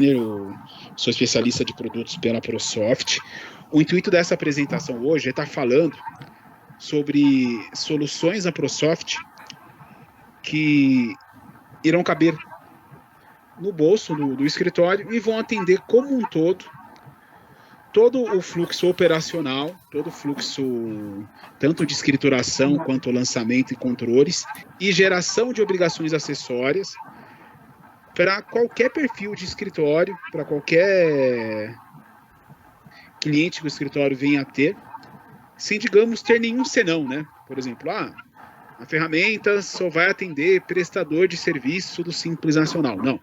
eu sou especialista de produtos pela ProSoft. O intuito dessa apresentação hoje é estar falando sobre soluções da ProSoft que irão caber no bolso do escritório e vão atender como um todo o fluxo operacional, todo o fluxo tanto de escrituração quanto lançamento e controles e geração de obrigações acessórias para qualquer perfil de escritório, para qualquer cliente que o escritório venha a ter, sem, digamos, ter nenhum senão, né? Por exemplo, a ferramenta só vai atender prestador de serviço do Simples Nacional. Não.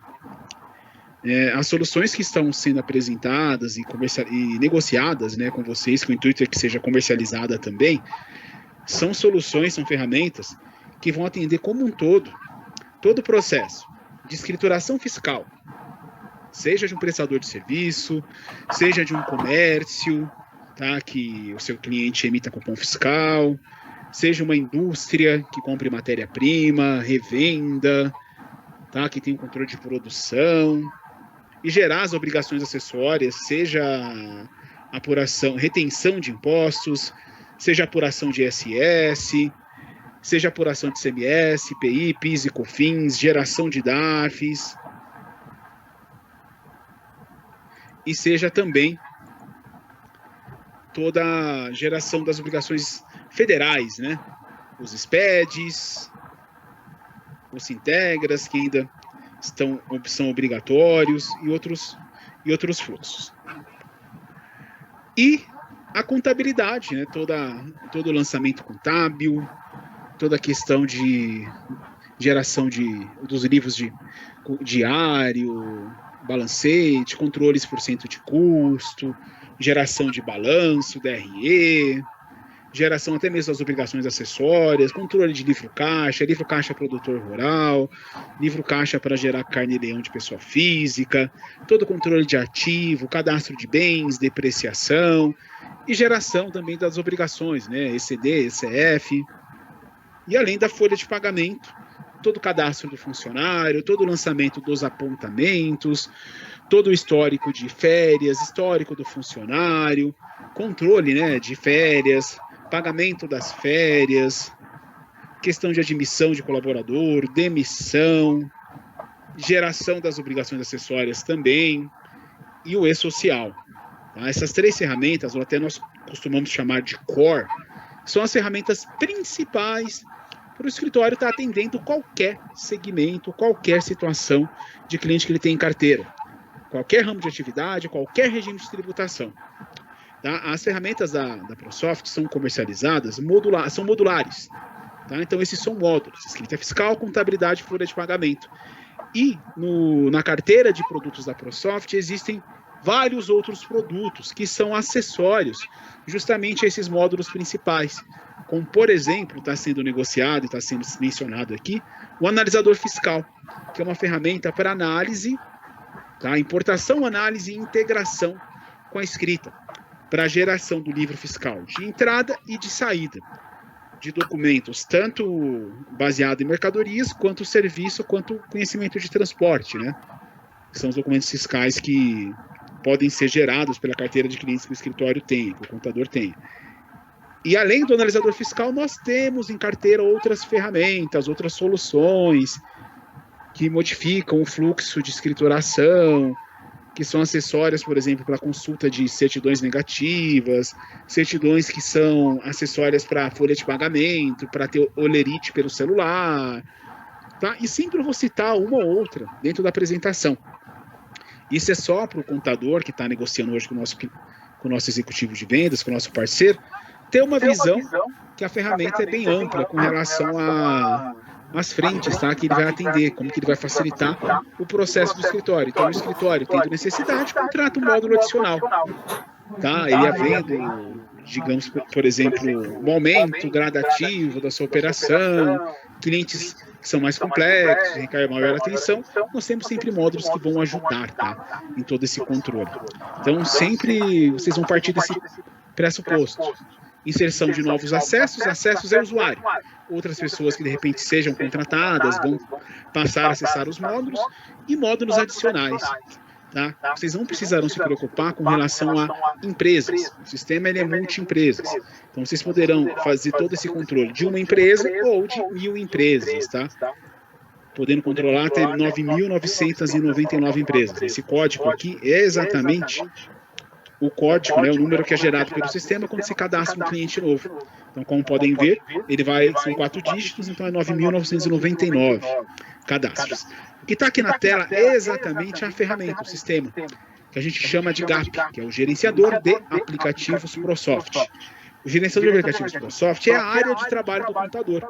As soluções que estão sendo apresentadas e negociadas, né, com vocês, que o intuito é que seja comercializada também, são soluções, são ferramentas que vão atender como um todo o processo de escrituração fiscal, seja de um prestador de serviço, seja de um comércio, tá, que o seu cliente emita cupom fiscal, seja uma indústria que compre matéria-prima, revenda, tá, que tem um controle de produção, e gerar as obrigações acessórias, seja apuração, retenção de impostos, seja apuração de ISS, seja apuração de ICMS, IPI, PIS e COFINS, geração de DARFs, e seja também toda a geração das obrigações federais, né? Os SPEDs, os Sintegras, que ainda são obrigatórios, e outros fluxos. E a contabilidade, né? Todo o lançamento contábil, toda a questão de geração dos livros de diário, balancete, controles por cento de custo, geração de balanço, DRE, geração até mesmo das obrigações acessórias, controle de livro-caixa produtor rural, livro-caixa para gerar carne e leão de pessoa física, todo o controle de ativo, cadastro de bens, depreciação e geração também das obrigações, né, ECD, ECF, e além da folha de pagamento, todo o cadastro do funcionário, todo o lançamento dos apontamentos, todo o histórico de férias, histórico do funcionário, controle, né, de férias, pagamento das férias, questão de admissão de colaborador, demissão, geração das obrigações acessórias também, e o e-social. Tá? Essas três ferramentas, ou até nós costumamos chamar de core, são as ferramentas principais para o escritório estar atendendo qualquer segmento, qualquer situação de cliente que ele tem em carteira, qualquer ramo de atividade, qualquer regime de tributação. Tá? As ferramentas da ProSoft são comercializadas, são modulares. Tá? Então, esses são módulos: escrita fiscal, contabilidade, folha de pagamento. E na carteira de produtos da ProSoft existem vários outros produtos que são acessórios justamente a esses módulos principais. Como, por exemplo, está sendo negociado e está sendo mencionado aqui, o analisador fiscal, que é uma ferramenta para análise, tá? Importação, análise e integração com a escrita, para a geração do livro fiscal de entrada e de saída de documentos, tanto baseado em mercadorias, quanto serviço, quanto conhecimento de transporte, né? São os documentos fiscais que podem ser gerados pela carteira de clientes que o escritório tem, que o contador tem. E além do analisador fiscal, nós temos em carteira outras ferramentas, outras soluções que modificam o fluxo de escrituração, que são acessórias, por exemplo, para consulta de certidões negativas, certidões que são acessórias para folha de pagamento, para ter olerite pelo celular, tá? E sempre eu vou citar uma ou outra dentro da apresentação. Isso é só para o contador que está negociando hoje com o nosso executivo de vendas, com o nosso parceiro, ter uma visão que a ferramenta é bem ampla com relação às frentes, tá, que ele vai atender, como que ele vai facilitar o processo do escritório. Então, o escritório, tendo necessidade, contrata um módulo adicional. Tá? Ele havendo, digamos, por exemplo, um aumento gradativo da sua operação, clientes que são mais complexos, requerem maior atenção, nós temos sempre módulos que vão ajudar, tá, em todo esse controle. Então, sempre vocês vão partir desse pressuposto. Inserção de novos acessos é usuário. Outras pessoas que de repente sejam contratadas vão passar a acessar os módulos e módulos adicionais. tá? Vocês não precisarão se preocupar com relação a empresas. O sistema ele é multi-empresas. Então, vocês poderão fazer todo esse controle de uma empresa ou de 1000 empresas, tá? Podendo controlar até 9.999 empresas. Esse código aqui é exatamente o código, né, o número que é gerado pelo sistema quando se cadastra um cliente novo. Então, como podem ver, são 4 dígitos, então é 9.999 cadastros. O que está aqui na tela é exatamente a ferramenta, o sistema, que a gente chama de GAP, que é o Gerenciador de Aplicativos ProSoft. O Gerenciador de Aplicativos ProSoft é a área de trabalho do computador.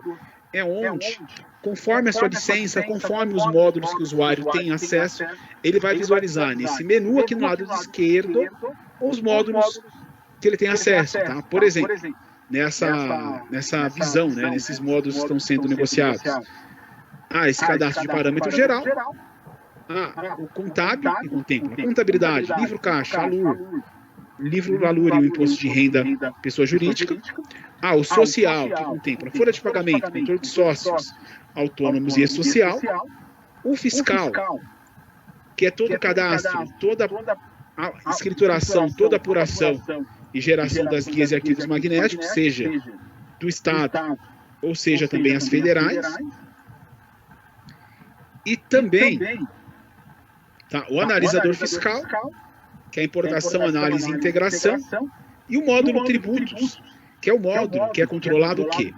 É onde, conforme a sua licença, conforme os módulos que o usuário tem acesso, ele vai visualizar nesse menu aqui no lado esquerdo os módulos que ele tem acesso, tá? Por exemplo, nessa visão, né, nesses módulos que estão sendo negociados. Esse cadastro de parâmetro geral. O contábil, que contempla a contabilidade, livro caixa, ALUR, livro ALUR e o imposto de renda pessoa jurídica. O social, que contempla folha de pagamento, controle de sócios, autônomos e social. O fiscal, que é todo o cadastro, toda a escrituração, toda a apuração e geração das guias e arquivos magnéticos, seja do Estado ou seja também as federais. E também o analisador fiscal, que é a importação, análise e integração, e o módulo tributos, que é o módulo que é controlado o quê?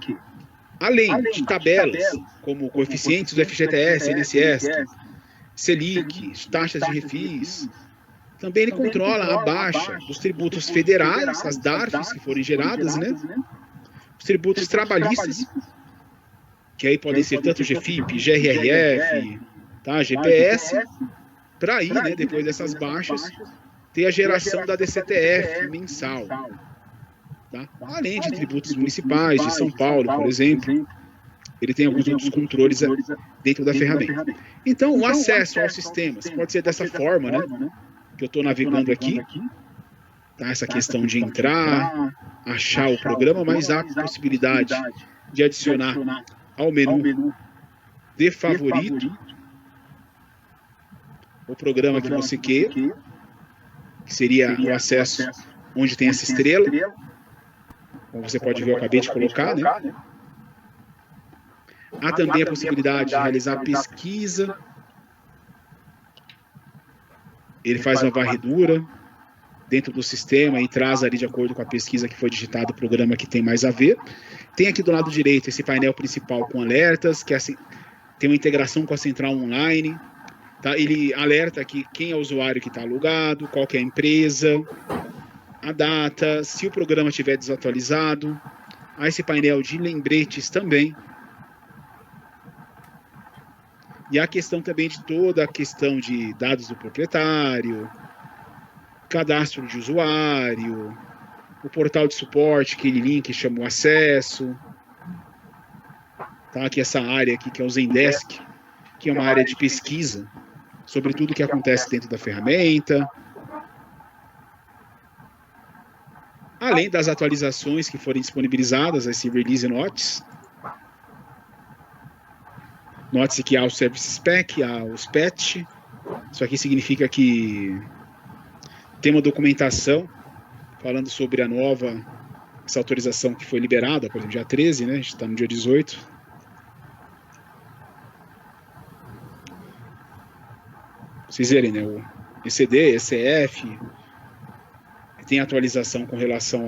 Além de tabelas, como coeficientes do FGTS, INSS, Selic, taxas de refis, também ele controla a baixa dos tributos federais, as DARFs que forem geradas, né? Os tributos trabalhistas, que aí podem ser tanto GFIP, GRRF, tá? GPS, para aí, né, depois dessas baixas, ter a geração da DCTF mensal. Tá? Além de tributos municipais, de São Paulo, por exemplo, ele tem alguns outros controles dentro da ferramenta. Então, o acesso aos sistemas pode ser dessa forma, né, que eu estou navegando aqui, tá? Essa questão de entrar, achar o programa, mas há a possibilidade de adicionar ao menu de favorito o programa que você queira, que seria o acesso onde tem essa estrela. Como você pode ver, eu acabei de colocar, né? Há também a possibilidade de realizar pesquisa. Ele faz uma varredura dentro do sistema e traz ali, de acordo com a pesquisa que foi digitada, o programa que tem mais a ver. Tem aqui do lado direito esse painel principal com alertas, que tem uma integração com a central online. Tá? Ele alerta aqui quem é o usuário que está logado, qual que é a empresa, a data, se o programa estiver desatualizado. Há esse painel de lembretes também. E a questão também de toda a questão de dados do proprietário, cadastro de usuário, o portal de suporte, aquele link que chama o acesso. Tá? Aqui essa área aqui que é o Zendesk, que é uma área de pesquisa sobre tudo o que acontece dentro da ferramenta. Além das atualizações que forem disponibilizadas, esse Release Notes. Note-se que há o Service Spec, há os patch. Isso aqui significa que tem uma documentação falando sobre essa autorização que foi liberada, por exemplo, dia 13, né? A gente está no dia 18. Vocês verem, né? O ECD, ECF, tem atualização com relação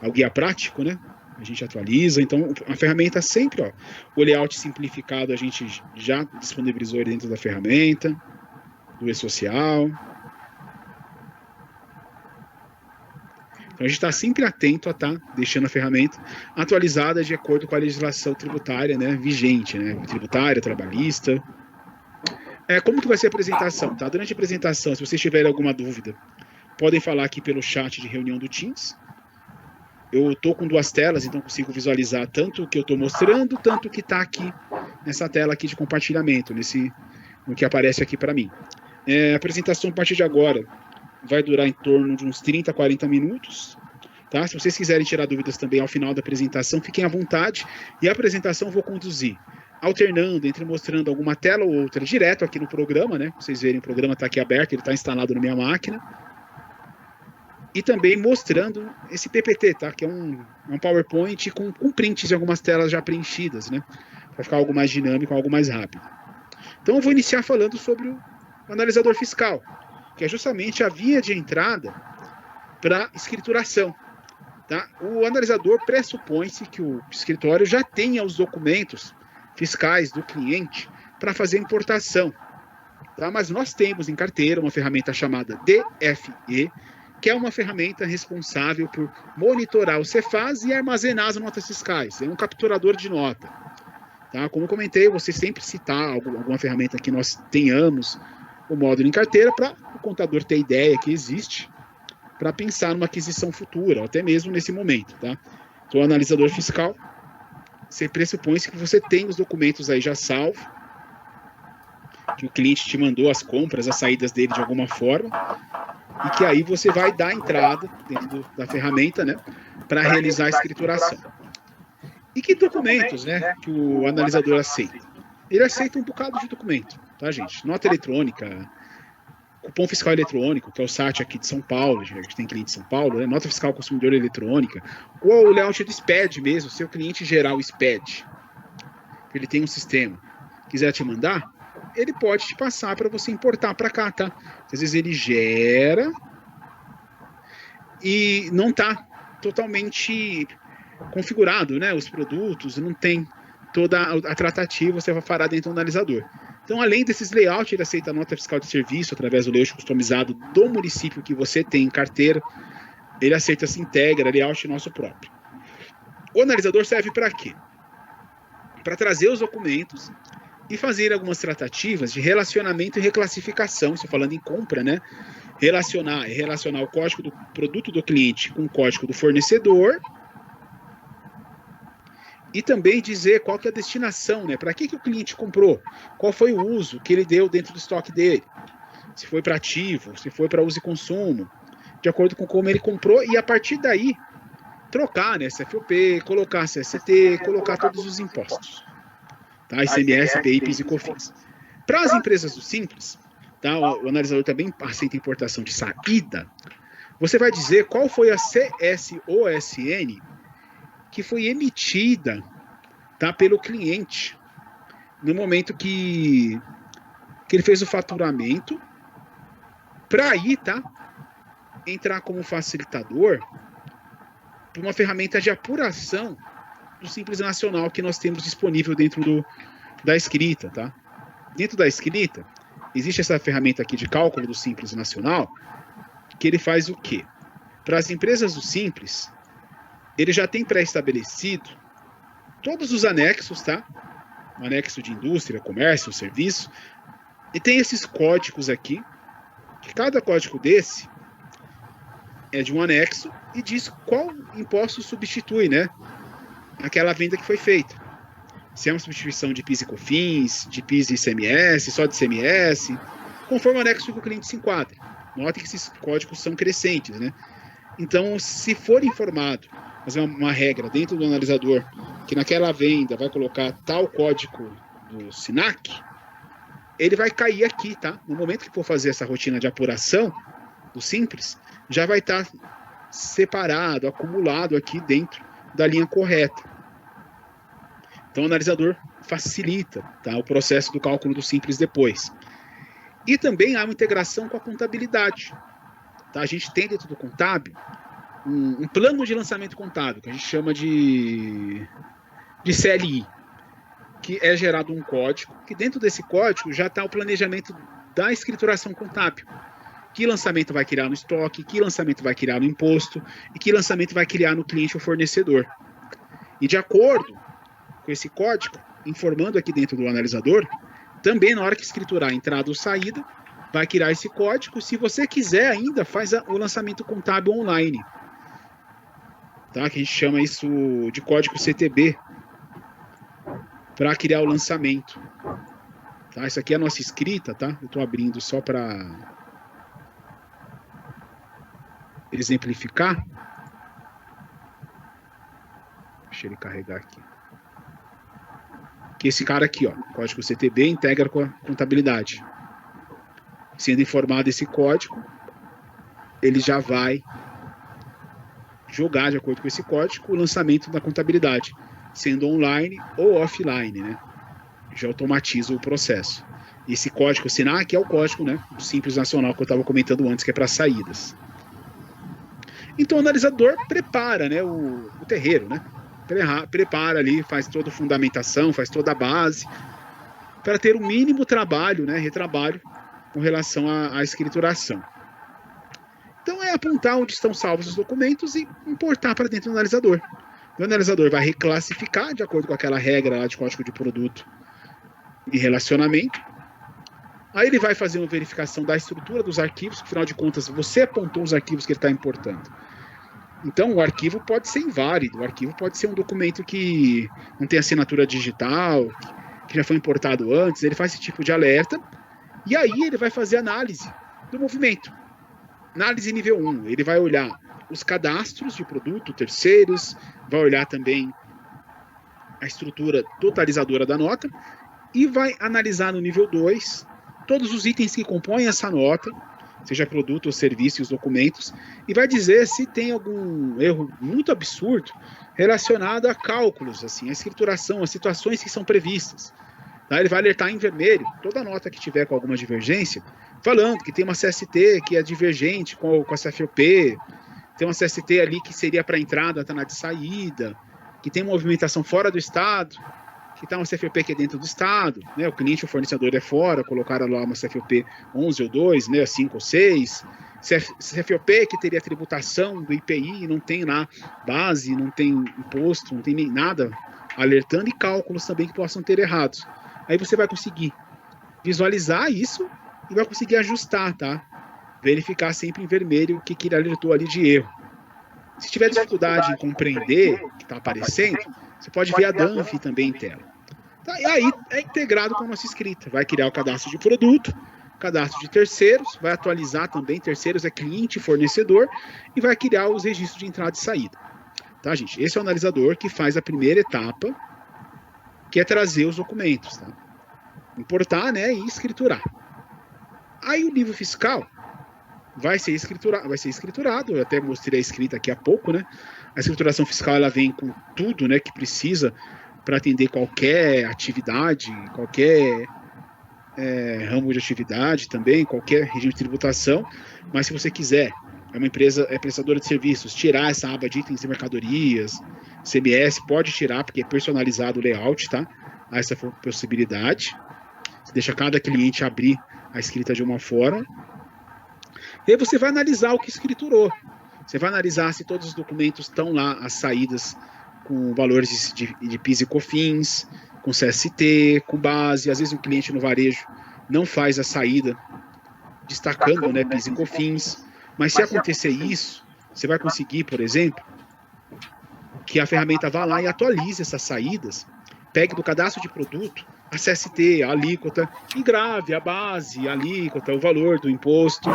ao guia prático, né? A gente atualiza, então a ferramenta sempre, ó, o layout simplificado a gente já disponibilizou ele dentro da ferramenta, do e-social. Então a gente está sempre atento a estar deixando a ferramenta atualizada de acordo com a legislação tributária, né, vigente, né, tributária, trabalhista. Como que vai ser a apresentação? Tá? Durante a apresentação, se vocês tiverem alguma dúvida, podem falar aqui pelo chat de reunião do Teams. Eu estou com 2 telas, então consigo visualizar tanto o que eu estou mostrando, tanto o que está aqui nessa tela aqui de compartilhamento, no que aparece aqui para mim. A apresentação a partir de agora vai durar em torno de uns 30 a 40 minutos. Tá? Se vocês quiserem tirar dúvidas também ao final da apresentação, fiquem à vontade. E a apresentação eu vou conduzir alternando entre mostrando alguma tela ou outra direto aqui no programa, né? Vocês verem, o programa está aqui aberto, ele está instalado na minha máquina. E também mostrando esse PPT, tá? Que é um PowerPoint com prints de algumas telas já preenchidas, né? Para ficar algo mais dinâmico, algo mais rápido. Então eu vou iniciar falando sobre o analisador fiscal, que é justamente a via de entrada para escrituração. Tá? O analisador pressupõe-se que o escritório já tenha os documentos fiscais do cliente para fazer a importação. Tá? Mas nós temos em carteira uma ferramenta chamada DFE, que é uma ferramenta responsável por monitorar o Cefaz e armazenar as notas fiscais. É um capturador de nota. Tá? Como eu comentei, você sempre citar alguma ferramenta que nós tenhamos o módulo em carteira para o contador ter ideia que existe para pensar numa aquisição futura, ou até mesmo nesse momento. Tá? Então, o analisador fiscal, você pressupõe que você tem os documentos aí já salvos, que o cliente te mandou as compras, as saídas dele de alguma forma, e que aí você vai dar entrada dentro da ferramenta, né, para realizar a escrituração. E que documentos, né, que o analisador aceita? Ele aceita um bocado de documento, tá, gente? Nota eletrônica, cupom fiscal eletrônico, que é o site aqui de São Paulo, a gente tem cliente de São Paulo, né? Nota fiscal consumidor eletrônica, ou o layout do SPED mesmo, seu cliente gerar o SPED, ele tem um sistema, quiser te mandar, ele pode te passar para você importar para cá, tá? Às vezes ele gera e não está totalmente configurado, né? Os produtos, não tem toda a tratativa, você vai fará dentro do analisador. Então, além desses layouts, ele aceita a nota fiscal de serviço através do layout customizado do município que você tem em carteira. Ele aceita essa integra, layout nosso próprio. O analisador serve para quê? Para trazer os documentos e fazer algumas tratativas de relacionamento e reclassificação, estou falando em compra, né? Relacionar o código do produto do cliente com o código do fornecedor e também dizer qual que é a destinação, né? Para que o cliente comprou, qual foi o uso que ele deu dentro do estoque dele, se foi para ativo, se foi para uso e consumo, de acordo com como ele comprou, e a partir daí trocar, né, CFOP, colocar CST, colocar todos os impostos, tá? ICMS, IPI, PIS e COFINS. Para as empresas do Simples, tá? O analisador também aceita importação de saída. Você vai dizer qual foi a CSOSN que foi emitida, tá, pelo cliente no momento que ele fez o faturamento, para aí, tá, entrar como facilitador para uma ferramenta de apuração do Simples Nacional que nós temos disponível dentro da escrita, tá? Dentro da escrita, existe essa ferramenta aqui de cálculo do Simples Nacional, que ele faz o quê? Para as empresas do Simples, ele já tem pré-estabelecido todos os anexos, tá? O anexo de indústria, comércio, serviço, e tem esses códigos aqui, que cada código desse é de um anexo e diz qual imposto substitui, né? Aquela venda que foi feita. Se é uma substituição de PIS e COFINS, de PIS e ICMS, só de ICMS, conforme o anexo que o cliente se enquadra. Note que esses códigos são crescentes, né? Então, se for informado, fazer uma regra dentro do analisador, que naquela venda vai colocar tal código do SINAC, ele vai cair aqui, tá? No momento que for fazer essa rotina de apuração do Simples, já vai estar separado, acumulado aqui dentro da linha correta. Então, o analisador facilita, tá, o processo do cálculo do Simples depois. E também há uma integração com a contabilidade. Tá? A gente tem dentro do contábil um plano de lançamento contábil, que a gente chama de CLI, que é gerado um código, que dentro desse código já está o planejamento da escrituração contábil. Que lançamento vai criar no estoque, que lançamento vai criar no imposto e que lançamento vai criar no cliente ou fornecedor. E de acordo com esse código, informando aqui dentro do analisador, também na hora que escriturar a entrada ou saída, vai criar esse código. Se você quiser ainda, faz o lançamento contábil online. Tá? Que a gente chama isso de código CTB, para criar o lançamento. Tá? Isso aqui é a nossa escrita, tá? Eu estou abrindo só para exemplificar. Deixa ele carregar aqui. que esse cara aqui, ó, código CTB integra com a contabilidade. Sendo informado esse código, ele já vai jogar, de acordo com esse código, o lançamento da contabilidade, sendo online ou offline, né? Já automatiza o processo. Esse código SINAC é o código, né, do Simples Nacional que eu estava comentando antes, que é para saídas. Então o analisador prepara, né, o terreiro, né? Prepara ali, faz toda a fundamentação, faz toda a base, para ter o mínimo trabalho, né, retrabalho, com relação à escrituração. Então é apontar onde estão salvos os documentos e importar para dentro do analisador. O analisador vai reclassificar de acordo com aquela regra lá de código de produto e relacionamento. Aí ele vai fazer uma verificação da estrutura dos arquivos, afinal de contas você apontou os arquivos que ele está importando. Então o arquivo pode ser inválido, o arquivo pode ser um documento que não tem assinatura digital, que já foi importado antes, ele faz esse tipo de alerta, e aí ele vai fazer análise do movimento. Análise nível 1, ele vai olhar os cadastros de produto, terceiros, vai olhar também a estrutura totalizadora da nota, e vai analisar no nível 2 todos os itens que compõem essa nota, seja produto ou serviço e os documentos, e vai dizer se tem algum erro muito absurdo relacionado a cálculos, assim, a escrituração, as situações que são previstas. Tá? Ele vai alertar em vermelho toda nota que tiver com alguma divergência, falando que tem uma CST que é divergente com a CFOP, tem uma CST ali que seria para entrada, está na de saída, que tem movimentação fora do estado, que está uma CFOP que é dentro do estado, né? O cliente ou fornecedor é fora, colocaram lá uma CFOP 11 ou 2, né? 5 ou 6, CFOP que teria tributação do IPI, não tem lá base, não tem imposto, não tem nem nada alertando, e cálculos também que possam ter errados. Aí você vai conseguir visualizar isso e vai conseguir ajustar, tá? Verificar sempre em vermelho o que ele alertou ali de erro. Se tiver dificuldade em compreender o que está aparecendo, você pode ver a DANF também em tela. Tá? E aí é integrado com a nossa escrita. Vai criar o cadastro de produto, cadastro de terceiros, vai atualizar também, terceiros é cliente e fornecedor, e vai criar os registros de entrada e saída. Tá, gente? Esse é o analisador que faz a primeira etapa, que é trazer os documentos, tá? Importar, né, e escriturar. Aí o livro fiscal vai ser escriturado, eu até mostrei a escrita aqui há pouco, né? A escrituração fiscal, ela vem com tudo, né, que precisa para atender qualquer atividade, qualquer ramo de atividade também, qualquer regime de tributação, mas se você quiser, é uma empresa, é prestadora de serviços, tirar essa aba de itens e mercadorias, CMS, pode tirar, porque é personalizado o layout, tá? Há essa possibilidade. Você deixa cada cliente abrir a escrita de uma forma. E aí você vai analisar o que escriturou. Você vai analisar se todos os documentos estão lá, as saídas com valores de PIS e COFINS, com CST, com base. Às vezes o cliente no varejo não faz a saída destacando, né, PIS e COFINS. Mas se acontecer isso, você vai conseguir, por exemplo, que a ferramenta vá lá e atualize essas saídas, pegue do cadastro de produto a CST, a alíquota, e grave a base, a alíquota, o valor do imposto.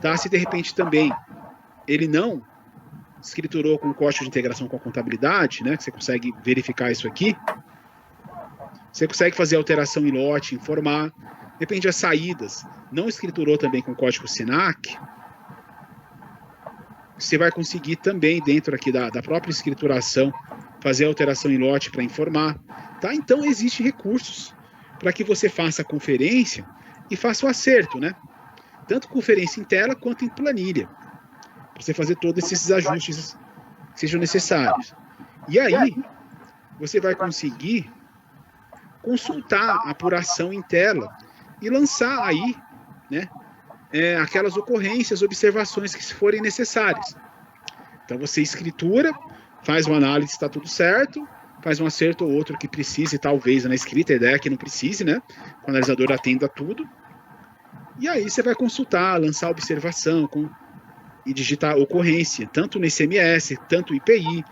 Tá? Se de repente também ele não escriturou com código de integração com a contabilidade, né, que você consegue verificar isso aqui, você consegue fazer alteração em lote, informar. Depende das saídas, não escriturou também com código SINAC, você vai conseguir também, dentro aqui da própria escrituração, fazer alteração em lote para informar. Tá? Então, existem recursos para que você faça a conferência e faça o acerto, né? Tanto conferência em tela quanto em planilha. Para você fazer todos esses ajustes que sejam necessários. E aí, você vai conseguir consultar a apuração em tela e lançar aí, né, aquelas ocorrências, observações que forem necessárias. Então você escritura, faz uma análise se está tudo certo, faz um acerto ou outro que precise, talvez, na escrita, a ideia é que não precise, né? O analisador atenda tudo. E aí você vai consultar, lançar observação e digitar ocorrência, tanto no ICMS, tanto IPI,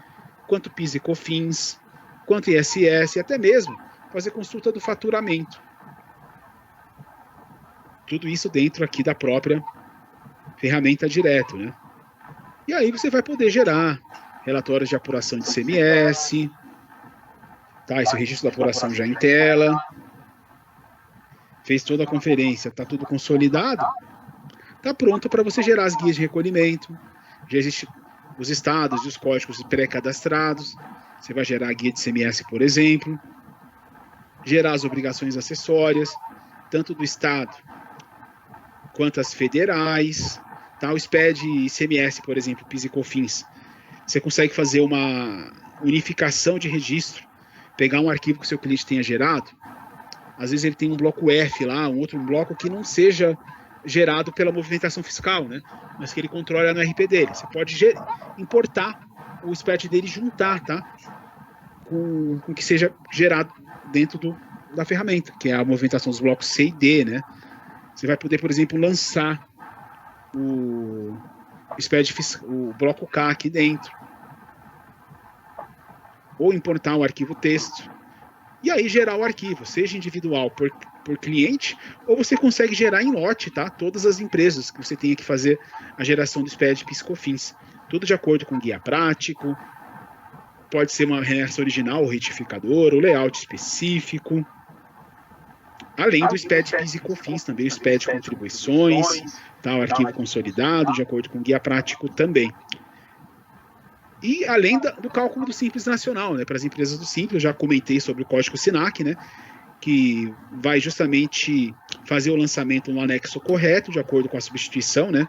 quanto PIS e COFINS, quanto ISS, até mesmo fazer consulta do faturamento. Tudo isso dentro aqui da própria ferramenta direto, né? E aí você vai poder gerar relatórios de apuração de ICMS, Tá? Esse registro da apuração já em tela. Fez toda a conferência, está tudo consolidado. Está pronto para você gerar as guias de recolhimento. Já existem os estados e os códigos pré-cadastrados. Você vai gerar a guia de ICMS, por exemplo. Gerar as obrigações acessórias, tanto do estado quanto as federais. Tá? O SPED e ICMS, por exemplo, PIS e COFINS. Você consegue fazer uma unificação de registro. Pegar um arquivo que o seu cliente tenha gerado. Às vezes ele tem um bloco F lá, um outro bloco que não seja gerado pela movimentação fiscal, né? Mas que ele controla no RP dele. Você pode importar o SPED dele e juntar, tá? Com o que seja gerado dentro da ferramenta, que é a movimentação dos blocos C e D, né? Você vai poder, por exemplo, lançar o SPED, o bloco K aqui dentro. Ou importar o arquivo texto. E aí gerar o arquivo, seja individual por cliente, ou você consegue gerar em lote, tá? Todas as empresas que você tenha que fazer a geração do SPED PIS e COFINS. Tudo de acordo com o guia prático. Pode ser uma remessa original ou retificador, o layout específico. Além do SPED PIS e COFINS, também o SPED contribuições, tá? O arquivo consolidado, de acordo com o guia prático também. E além do cálculo do Simples Nacional, né? Para as empresas do Simples, eu já comentei sobre o código SINAC, né? Que vai justamente fazer o lançamento no anexo correto, de acordo com a substituição, né?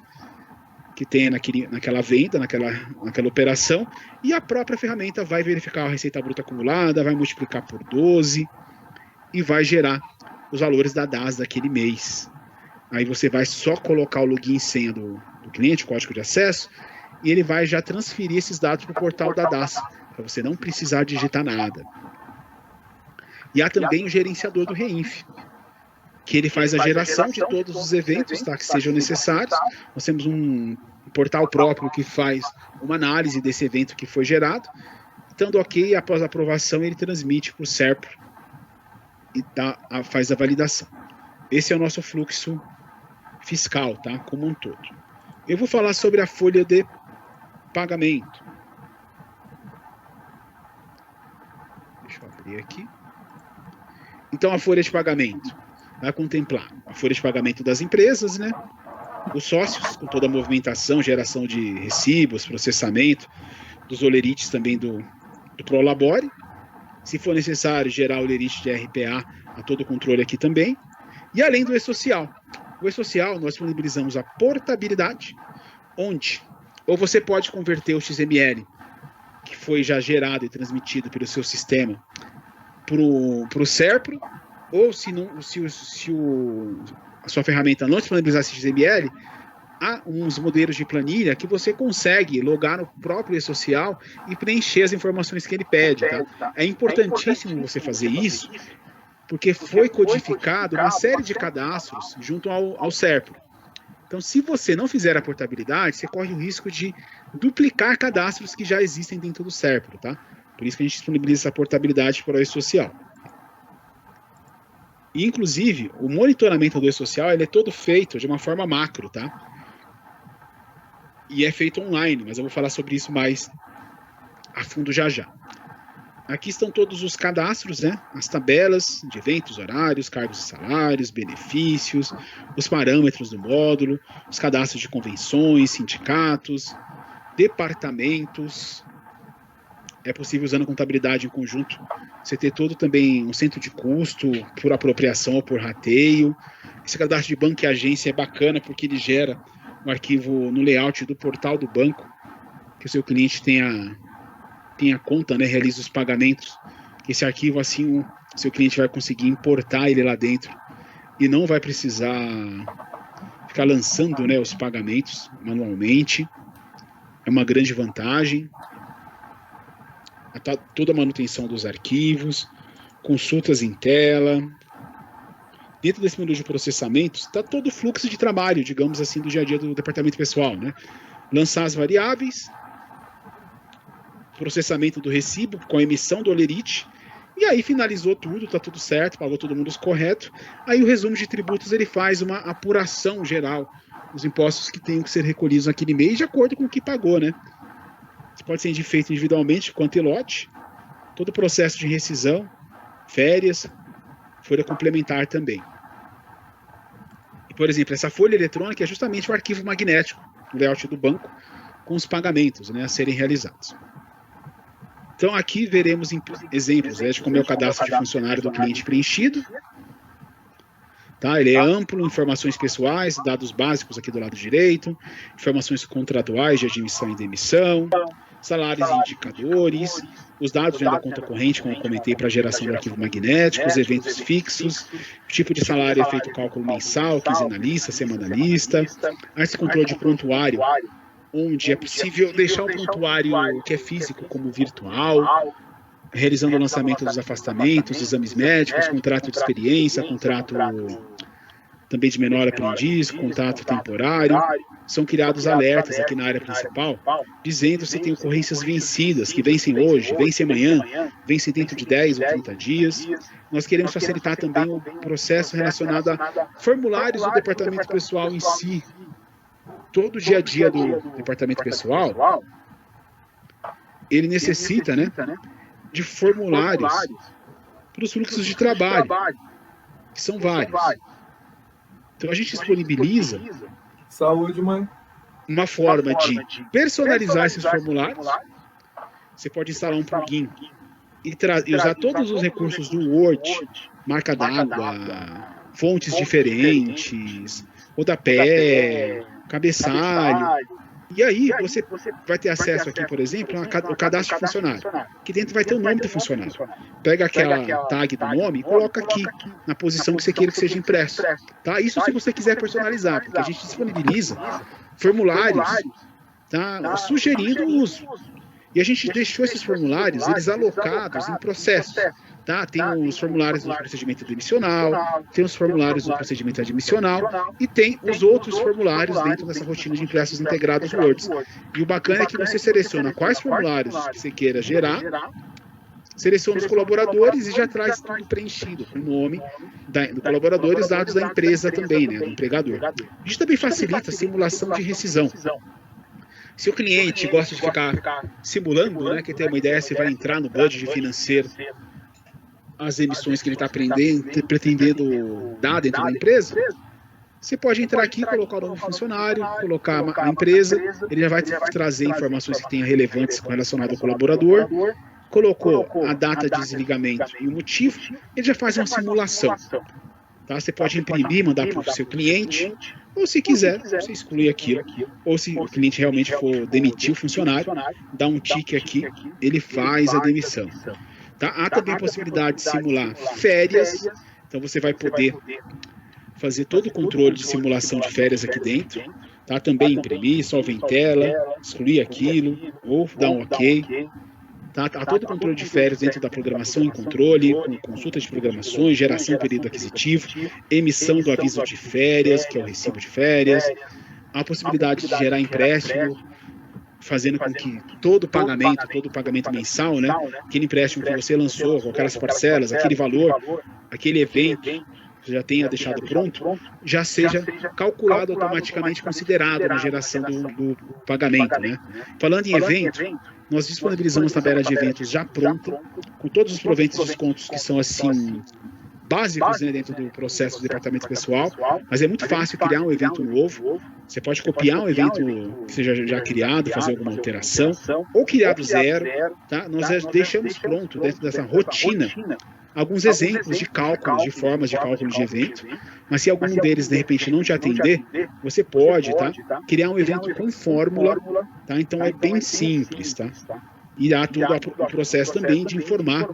Que tem naquela venda, naquela operação, e a própria ferramenta vai verificar a receita bruta acumulada, vai multiplicar por 12 e vai gerar os valores da DAS daquele mês. Aí você vai só colocar o login e senha do cliente, o código de acesso, e ele vai já transferir esses dados para o portal da DAS, para você não precisar digitar nada. E há também o gerenciador do REINF, que ele faz a geração de todos os eventos, tá, que sejam necessários. Nós temos um portal próprio que faz uma análise desse evento que foi gerado. Estando ok, após a aprovação, ele transmite para o SERPRO e faz a validação. Esse é o nosso fluxo fiscal, tá, como um todo. Eu vou falar sobre a folha de pagamento. Deixa eu abrir aqui. Então, a folha de pagamento vai contemplar a folha de pagamento das empresas, né? Os sócios, com toda a movimentação, geração de recibos, processamento, dos olerites também do Prolabore. Se for necessário, gerar o olerite de RPA a todo o controle aqui também. E além do E-Social. O E-Social, nós disponibilizamos a portabilidade, onde ou você pode converter o XML, que foi já gerado e transmitido pelo seu sistema, para o SERPRO, ou se a sua ferramenta não disponibilizar esse XML, há uns modelos de planilha que você consegue logar no próprio E-Social e preencher as informações que ele pede. Tá? É importantíssimo você fazer isso, porque foi codificado uma série de cadastros junto ao SERPRO. Então, se você não fizer a portabilidade, você corre o risco de duplicar cadastros que já existem dentro do SERPRO, tá? Por isso que a gente disponibiliza essa portabilidade para o E-Social. E, inclusive, o monitoramento do E-Social ele é todo feito de uma forma macro, tá? E é feito online, mas eu vou falar sobre isso mais a fundo já já. Aqui estão todos os cadastros, né? As tabelas de eventos, horários, cargos e salários, benefícios, os parâmetros do módulo, os cadastros de convenções, sindicatos, departamentos. É possível, usando a contabilidade em conjunto, você ter todo também um centro de custo por apropriação ou por rateio. Esse cadastro de banco e agência é bacana porque ele gera um arquivo no layout do portal do banco, que o seu cliente tenha conta, né, realiza os pagamentos. Esse arquivo, assim, o seu cliente vai conseguir importar ele lá dentro e não vai precisar ficar lançando, né, os pagamentos manualmente. É uma grande vantagem. Toda a manutenção dos arquivos, consultas em tela. Dentro desse menu de processamentos, está todo o fluxo de trabalho, digamos assim, do dia a dia do departamento pessoal, né? Lançar as variáveis, processamento do recibo com a emissão do olerite, e aí finalizou tudo, está tudo certo, pagou todo mundo os corretos. Aí o resumo de tributos ele faz uma apuração geral dos impostos que tenham que ser recolhidos naquele mês, de acordo com o que pagou, né? Isso pode ser feito individualmente, quanto em lote, todo o processo de rescisão, férias, folha complementar também. E, por exemplo, essa folha eletrônica é justamente o arquivo magnético do layout do banco com os pagamentos, né, a serem realizados. Então aqui veremos exemplos, né, de como é o cadastro de funcionário do cliente preenchido. Tá? Ele é amplo, informações pessoais, dados básicos aqui do lado direito, informações contratuais de admissão e demissão, salários e indicadores, os dados da conta corrente, como eu comentei, para geração do arquivo magnético, os eventos fixos, tipo de salário é feito cálculo mensal, quinzenalista, semanalista, esse controle de prontuário, onde é possível deixar o prontuário que é físico como virtual, realizando o lançamento dos afastamentos, exames médicos, contrato de experiência, contrato também de menor aprendiz, contrato temporário. São criados alertas aqui na área principal, dizendo se tem ocorrências vencidas, que vencem hoje, vencem amanhã, vencem dentro de 10 ou 30 dias. Nós queremos facilitar também o processo relacionado a formulários do departamento pessoal em si. Todo o dia a dia do departamento pessoal, ele necessita, né, de formulários para os fluxos de trabalho, que são vários. Então a gente disponibiliza uma forma de personalizar esses formulários. Você pode instalar um plugin e usar todos os recursos do Word, marca d'água, fontes diferentes, rodapé, cabeçalho. E aí você vai ter acesso aqui, por exemplo, ao cadastro de funcionário, que dentro vai ter o nome do funcionário. Pega aquela tag do nome e coloca aqui, na posição que você queira que seja impresso. Tá? Isso se você quiser personalizar, porque a gente disponibiliza formulários, tá, sugerindo o uso. E a gente deixou esses formulários, eles alocados em processos. Tá? Tem os formulários do procedimento demissional, tem os formulários do procedimento admissional e tem os outros formulários dentro dessa rotina de impressos integrados Word. E o bacana é que você seleciona quais formulários que você queira gerar, seleciona os colaboradores e já traz tudo preenchido, com o nome do colaborador e os dados da empresa também, né, do empregador. Isso também facilita a simulação de rescisão. Se o cliente gosta de ficar simulando, né, quer ter uma ideia se vai entrar no budget financeiro as emissões que ele está pretendendo dar dentro da empresa, você pode entrar aqui, colocar o nome do funcionário, colocar a empresa, ele já vai trazer informações que tenham relevantes relacionadas ao colaborador, colocou a data de desligamento e o motivo, ele já faz uma simulação. Tá? Você pode imprimir, mandar para o seu cliente, ou se quiser, você exclui aquilo, ou se o cliente realmente for demitir o funcionário, dá um tique aqui, ele faz a demissão. Tá? Há também a possibilidade de simular férias, então você vai poder fazer todo o controle de simulação de férias aqui dentro, tá? Também imprimir, salvar em tela, excluir aquilo, ou dar um OK. Tá? Há todo o controle de férias dentro da programação em controle, com consulta de programações, geração do período aquisitivo, emissão do aviso de férias, que é o recibo de férias, há a possibilidade de gerar empréstimo, fazendo com que todo o pagamento mensal, né, aquele empréstimo que você lançou, com aquelas parcelas, aquele valor, aquele evento que já tenha deixado pronto, já seja calculado automaticamente, considerado na geração do pagamento. Né? Falando em evento, nós disponibilizamos a tabela de eventos já pronta, com todos os proventos e descontos que são assim básicos, né, dentro do processo do departamento pessoal, mas é muito fácil criar um evento novo. Você pode copiar um evento que seja já criado, fazer alguma alteração, ou criar do zero. Tá? Nós já deixamos pronto, dentro dessa rotina, alguns exemplos de cálculos, de formas de cálculo de evento, mas se algum deles, de repente, não te atender, você pode, tá, criar um evento com fórmula, tá? Então é bem simples, tá? E há todo o processo também de informar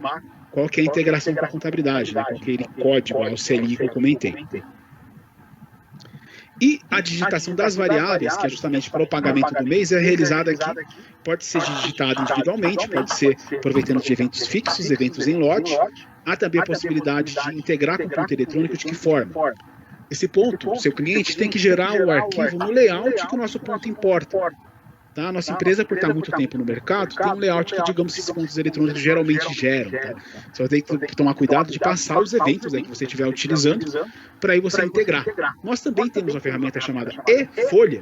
qual que é a integração com a contabilidade, né? Qual que é aquele código, o CLI que eu comentei. E a digitação das variáveis, que é justamente para o pagamento do mês, é realizada aqui. Pode ser digitada individualmente, pode ser aproveitando de eventos fixos, eventos em lote. Há também a possibilidade de integrar com o ponto eletrônico. De que forma? Esse ponto, o seu cliente tem que gerar o arquivo no layout que o nosso ponto importa. Tá? A nossa empresa, por estar muito tempo no mercado, tem um layout que, digamos, esses pontos eletrônicos geralmente geram. Tá? Você vai ter que tomar cuidado de passar os eventos aí que você estiver utilizando para aí você integrar. Nós também temos uma ferramenta chamada eFolha,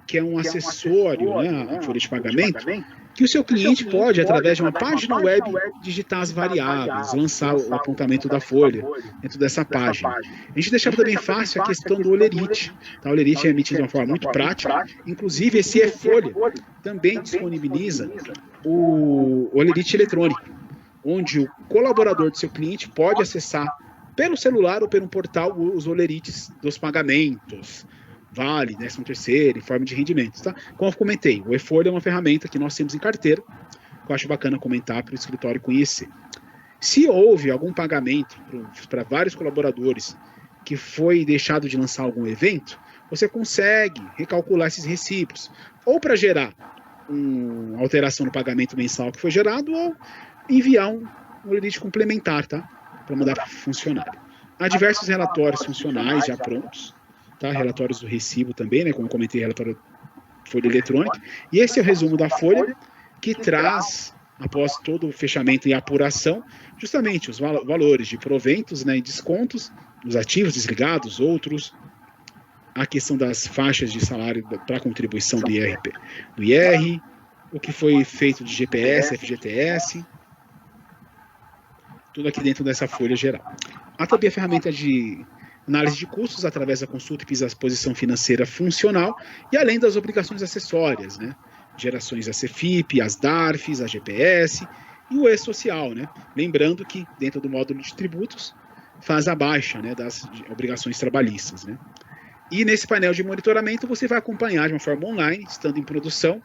que é um acessório, né, a folha de pagamento, que o seu cliente pode, através de uma página web, digitar as variáveis, lançar o apontamento da folha dentro dessa página. A gente deixava também fácil a questão do Olerite. Tá? O Olerite é emitido de uma forma muito prática. Inclusive, esse e-folha também disponibiliza o Olerite eletrônico, onde o colaborador do seu cliente pode acessar pelo celular ou pelo portal os olerites dos pagamentos, vale, 13º, informe de rendimentos, tá? Como eu comentei, o e-folha é uma ferramenta que nós temos em carteira, que eu acho bacana comentar para o escritório conhecer. Se houve algum pagamento para vários colaboradores que foi deixado de lançar algum evento, você consegue recalcular esses recibos, ou para gerar uma alteração no pagamento mensal que foi gerado, ou enviar um olerite complementar, tá? Para mandar para o funcionário. Há diversos relatórios funcionais já prontos, tá? Relatórios do recibo também, né? Como eu comentei, relatório folha eletrônica. E esse é o resumo da folha, que traz, após todo o fechamento e apuração, justamente os valores de proventos, né, e descontos, os ativos desligados, outros, a questão das faixas de salário para contribuição do IR, o que foi feito de GPS, FGTS, tudo aqui dentro dessa folha geral. Há também a ferramenta de análise de custos através da consulta e exposição financeira funcional e além das obrigações acessórias, né? Gerações da CFIP, as DARFs, a GPS e o E-Social, né? Lembrando que dentro do módulo de tributos faz a baixa, né, das obrigações trabalhistas, né? E nesse painel de monitoramento você vai acompanhar de uma forma online, estando em produção,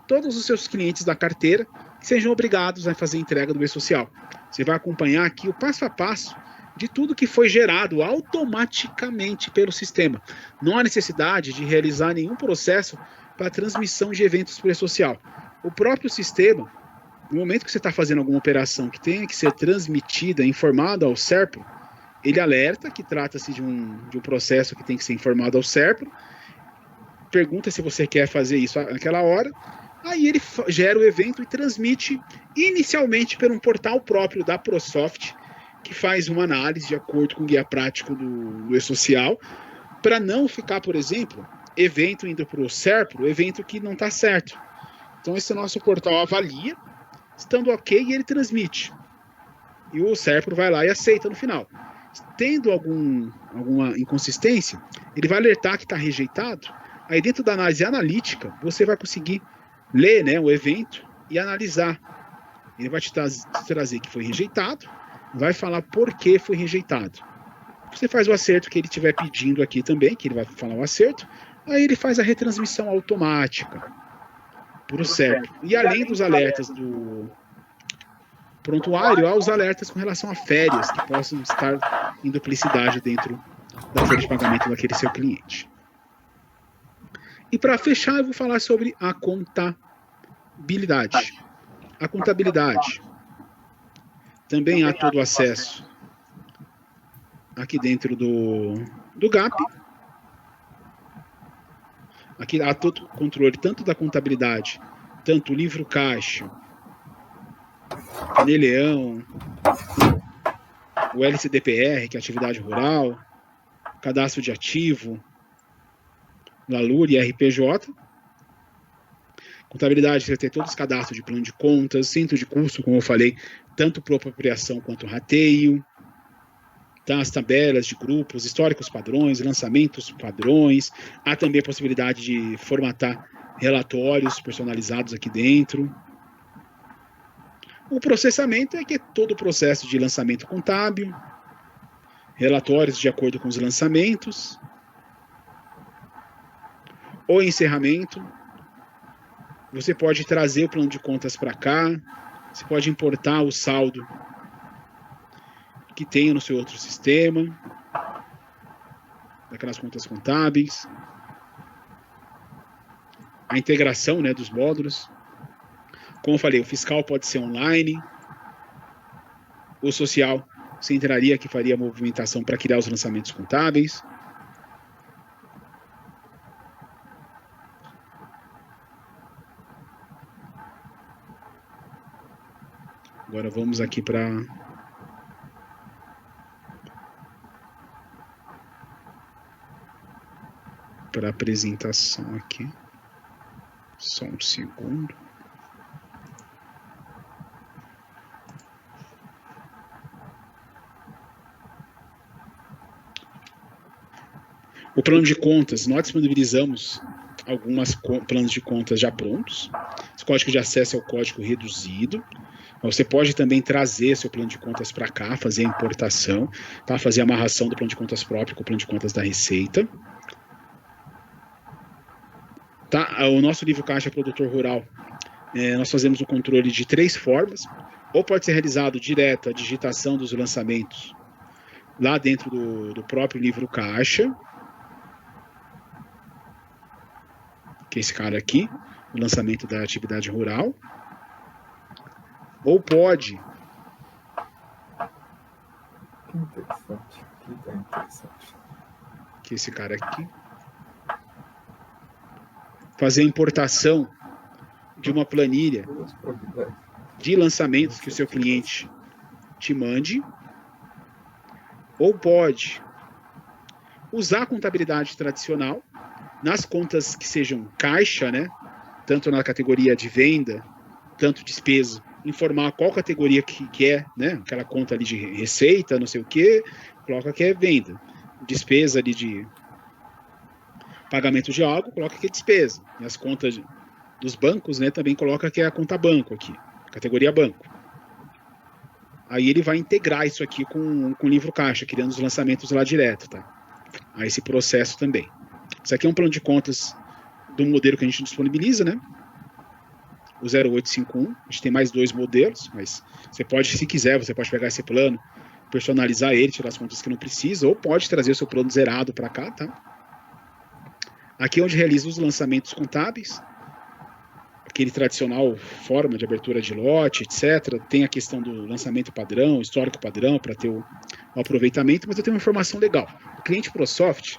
todos os seus clientes da carteira que sejam obrigados a fazer entrega do E-Social. Você vai acompanhar aqui o passo a passo de tudo que foi gerado automaticamente pelo sistema. Não há necessidade de realizar nenhum processo para transmissão de eventos por E-Social. O próprio sistema, no momento que você está fazendo alguma operação que tenha que ser transmitida, informada ao SERPRO, ele alerta que trata-se de um processo que tem que ser informado ao SERPRO, pergunta se você quer fazer isso naquela hora, aí ele gera o evento e transmite inicialmente por um portal próprio da ProSoft, que faz uma análise de acordo com o guia prático do E-Social, para não ficar, por exemplo, evento indo para o SERPRO, evento que não está certo. Então esse nosso portal avalia, estando ok, e ele transmite. E o SERPRO vai lá e aceita no final. Tendo alguma inconsistência, ele vai alertar que está rejeitado. Aí dentro da análise analítica, você vai conseguir ler, né, o evento e analisar. Ele vai te trazer que foi rejeitado, vai falar por que foi rejeitado. Você faz o acerto que ele estiver pedindo aqui também, que ele vai falar o acerto, aí ele faz a retransmissão automática para o SERPRO. E além dos alertas do prontuário, há os alertas com relação a férias que possam estar em duplicidade dentro da folha de pagamento daquele seu cliente. E para fechar, eu vou falar sobre a contabilidade. A contabilidade também há todo o acesso aqui dentro do GAP. Aqui há todo o controle tanto da contabilidade, tanto o livro caixa, Caneleão, o LCDPR, que é atividade rural, cadastro de ativo, LALUR e RPJ. Contabilidade, você tem todos os cadastros de plano de contas, centro de custo, como eu falei, tanto por apropriação quanto rateio, tá? As tabelas de grupos, históricos padrões, lançamentos padrões. Há também a possibilidade de formatar relatórios personalizados aqui dentro. O processamento é que é todo o processo de lançamento contábil, relatórios de acordo com os lançamentos, o encerramento. Você pode trazer o plano de contas para cá, você pode importar o saldo que tenha no seu outro sistema, daquelas contas contábeis, a integração, né, dos módulos. Como eu falei, o fiscal pode ser online, o social você entraria que faria a movimentação para criar os lançamentos contábeis. Agora vamos aqui para a apresentação aqui. Só um segundo. O plano de contas, nós disponibilizamos alguns planos de contas já prontos. Esse código de acesso é o código reduzido. Você pode também trazer seu plano de contas para cá, fazer a importação, tá? Fazer a amarração do plano de contas próprio com o plano de contas da Receita. Tá? O nosso livro caixa produtor rural, nós fazemos o controle de 3 formas. Ou pode ser realizado direto a digitação dos lançamentos lá dentro do próprio livro caixa, que é esse cara aqui, o lançamento da atividade rural. Ou pode... Que interessante, que interessante. Que é esse cara aqui. Fazer a importação de uma planilha de lançamentos que o seu cliente te mande. Ou pode usar a contabilidade tradicional nas contas que sejam caixa, né? Tanto na categoria de venda, tanto despesa, informar qual categoria que é, né? Aquela conta ali de receita, não sei o que, coloca que é venda. Despesa ali de pagamento de algo, coloca que é despesa. E as contas dos bancos, né? Também coloca que é a conta banco aqui, categoria banco. Aí ele vai integrar isso aqui com o livro caixa, criando os lançamentos lá direto, tá? Aí esse processo também. Isso aqui é um plano de contas do modelo que a gente disponibiliza, né? O 0851. A gente tem mais 2 modelos, mas você pode, se quiser, você pode pegar esse plano, personalizar ele, tirar as contas que não precisa, ou pode trazer o seu plano zerado para cá, tá? Aqui é onde realiza os lançamentos contábeis, aquele tradicional forma de abertura de lote, etc. Tem a questão do lançamento padrão, histórico padrão, para ter o aproveitamento, mas eu tenho uma informação legal. O cliente ProSoft,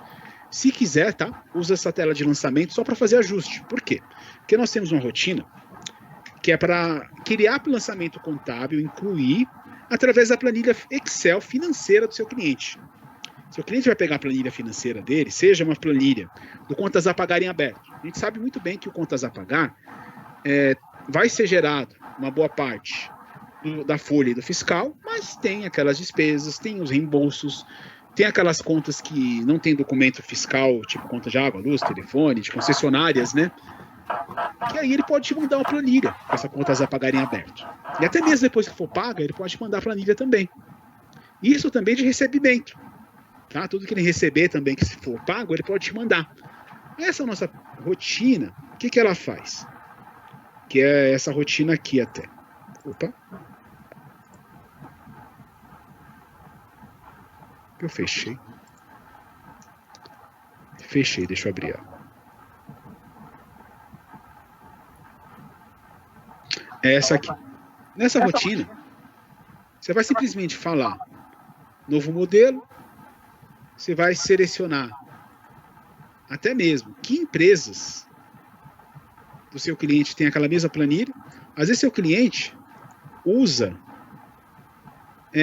se quiser, tá, usa essa tela de lançamento só para fazer ajuste. Por quê? Porque nós temos uma rotina que é para criar o lançamento contábil, incluir através da planilha Excel financeira do seu cliente. Se o cliente vai pegar a planilha financeira dele, seja uma planilha do contas a pagar em aberto. A gente sabe muito bem que o contas a pagar vai ser gerado uma boa parte da folha e do fiscal, mas tem aquelas despesas, tem os reembolsos, tem aquelas contas que não tem documento fiscal, tipo conta de água, luz, telefone, de concessionárias, né? Que aí ele pode te mandar uma planilha com essa contas a pagar em aberto. E até mesmo depois que for paga, ele pode te mandar a planilha também. Isso também de recebimento. Tá? Tudo que ele receber também, que se for pago, ele pode te mandar. Essa nossa rotina, o que ela faz? Que é essa rotina aqui até. Opa. Eu fechei. Fechei, deixa eu abrir. É essa aqui. Nessa rotina, você vai simplesmente falar novo modelo, você vai selecionar até mesmo que empresas do seu cliente tem aquela mesma planilha. Às vezes seu cliente usa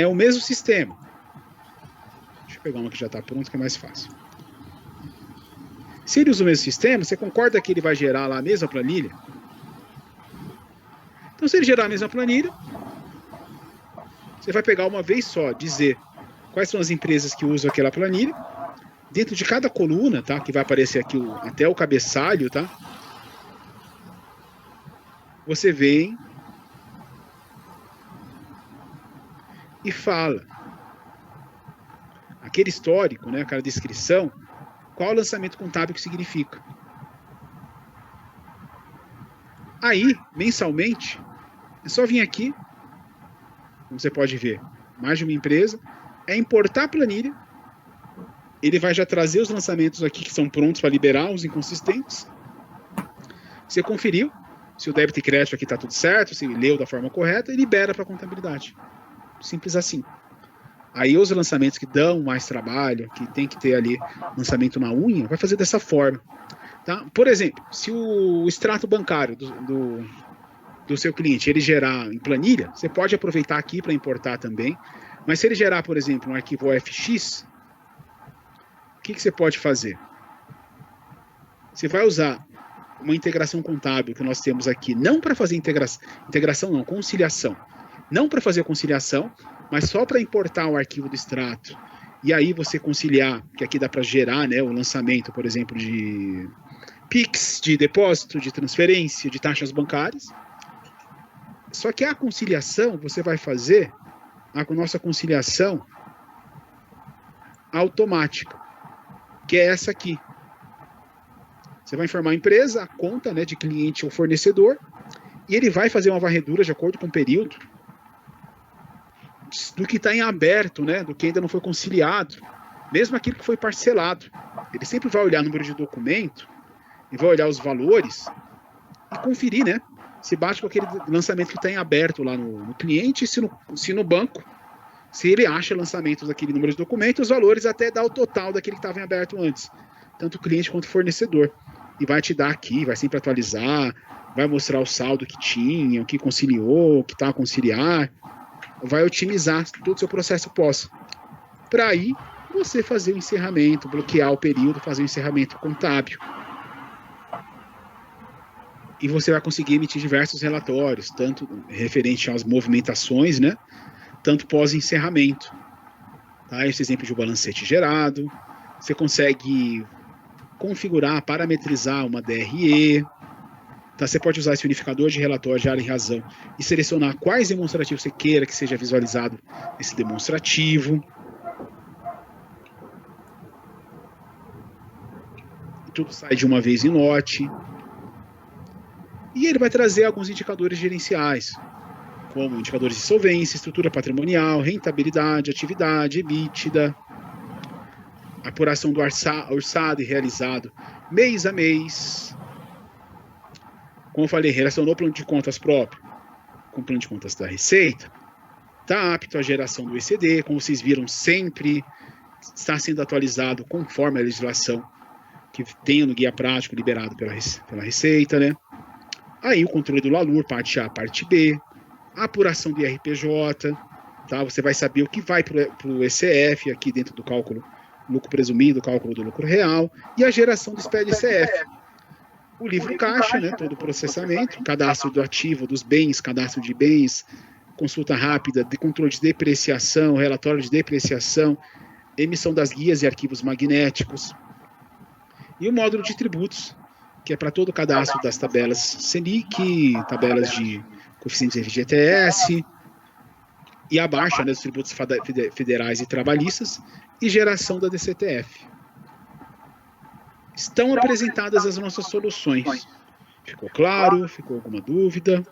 o mesmo sistema. Deixa eu pegar uma que já está pronta, que é mais fácil. Se ele usa o mesmo sistema, você concorda que ele vai gerar lá a mesma planilha? Então, se ele gerar a mesma planilha, você vai pegar uma vez só, dizer quais são as empresas que usam aquela planilha. Dentro de cada coluna, tá? Que vai aparecer aqui até o cabeçalho, tá? Você vem e fala aquele histórico, né? Aquela descrição, qual o lançamento contábil que significa. Aí, mensalmente, é só vir aqui, como você pode ver, mais de uma empresa, importar a planilha, ele vai já trazer os lançamentos aqui que são prontos para liberar os inconsistentes. Você conferiu se o débito e crédito aqui está tudo certo, se leu da forma correta, e libera para a contabilidade. Simples assim. Aí os lançamentos que dão mais trabalho, que tem que ter ali lançamento na unha, vai fazer dessa forma. Tá? Por exemplo, se o extrato bancário do seu cliente ele gerar em planilha, você pode aproveitar aqui para importar também. Mas se ele gerar, por exemplo, um arquivo OFX, o que você pode fazer? Você vai usar uma integração contábil que nós temos aqui, não para fazer integração não, conciliação. Não para fazer a conciliação, mas só para importar o arquivo do extrato. E aí você conciliar, que aqui dá para gerar, né, o lançamento, por exemplo, de PIX, de depósito, de transferência, de taxas bancárias. Só que a conciliação, você vai fazer a nossa conciliação automática, que é essa aqui. Você vai informar a empresa, a conta, né, de cliente ou fornecedor, e ele vai fazer uma varredura de acordo com o período do que está em aberto, né, do que ainda não foi conciliado, mesmo aquilo que foi parcelado. Ele sempre vai olhar o número de documento e vai olhar os valores e conferir, né, se bate com aquele lançamento que está em aberto lá no cliente, se no banco, se ele acha lançamentos daquele número de documentos, os valores até dá o total daquele que estava em aberto antes, tanto o cliente quanto o fornecedor. E vai te dar aqui, vai sempre atualizar, vai mostrar o saldo que tinha, o que conciliou, o que está a conciliar, vai otimizar todo o seu processo pós. Para aí você fazer o encerramento, bloquear o período, fazer o encerramento contábil. E você vai conseguir emitir diversos relatórios, tanto referente às movimentações, né, tanto pós-encerramento. Tá? Esse exemplo de um balancete gerado. Você consegue configurar, parametrizar uma DRE. Tá? Você pode usar esse unificador de relatório de área e razão e selecionar quais demonstrativos você queira que seja visualizado esse demonstrativo. Tudo sai de uma vez em lote. E ele vai trazer alguns indicadores gerenciais, como indicadores de solvência, estrutura patrimonial, rentabilidade, atividade, EBITDA, apuração do orçado e realizado mês a mês. Como eu falei, relacionou o plano de contas próprio com o plano de contas da Receita, está apto à geração do ECD, como vocês viram, sempre está sendo atualizado conforme a legislação que tem no guia prático liberado pela Receita, né? Aí o controle do LALUR, parte A, parte B, a apuração do IRPJ, tá? Você vai saber o que vai para o ECF, aqui dentro do cálculo lucro presumido, cálculo do lucro real, e a geração do SPED-CF. O livro caixa, né, todo o processamento, cadastro do ativo, dos bens, cadastro de bens, consulta rápida, de controle de depreciação, relatório de depreciação, emissão das guias e arquivos magnéticos, e o módulo de tributos, que é para todo o cadastro das tabelas Selic, tabelas de coeficientes de FGTS, e a baixa, né, dos tributos federais e trabalhistas, e geração da DCTF. Estão apresentadas as nossas soluções. Ficou claro? Ficou alguma dúvida?